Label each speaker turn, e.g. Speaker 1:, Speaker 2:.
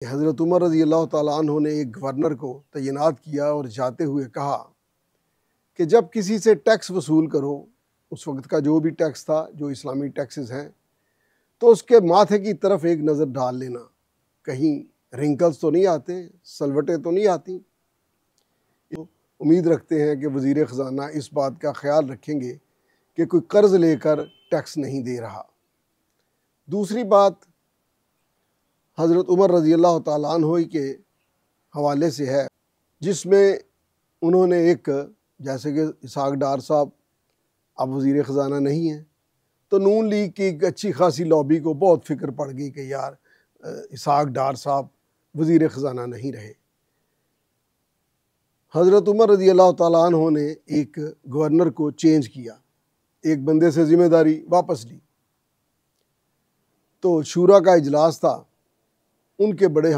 Speaker 1: हज़रत उमर रज़ी अल्लाह ताला अन्हु ने एक गवर्नर को तैनात किया और जाते हुए कहा कि जब किसी से टैक्स वसूल करो, उस वक्त का जो भी टैक्स था, जो इस्लामी टैक्सेस हैं, तो उसके माथे की तरफ एक नज़र डाल लेना, कहीं रिंकल्स तो नहीं आते, सलवटें तो नहीं आती। उम्मीद रखते हैं कि वज़ीर ख़जाना इस बात का ख्याल रखेंगे कि कोई कर्ज़ लेकर टैक्स नहीं दे रहा। दूसरी बात हज़रत उमर रज़ी अल्लाह ताला अन्हु के हवाले से है, जिसमें उन्होंने एक, जैसे कि इसहाक डार साहब अब वज़ीर ख़जाना नहीं है, तो नून लीग की एक अच्छी खासी लॉबी को बहुत फ़िक्र पड़ गई कि यार इसहाक डार साहब वज़ीर ख़जाना नहीं रहे। हज़रत उमर रज़ी अल्लाह ताला अन्हु ने एक गवर्नर को चेंज किया, एक बंदे से ज़िम्मेदारी वापस ली। तो शूरा का इजलास था, उनके बड़े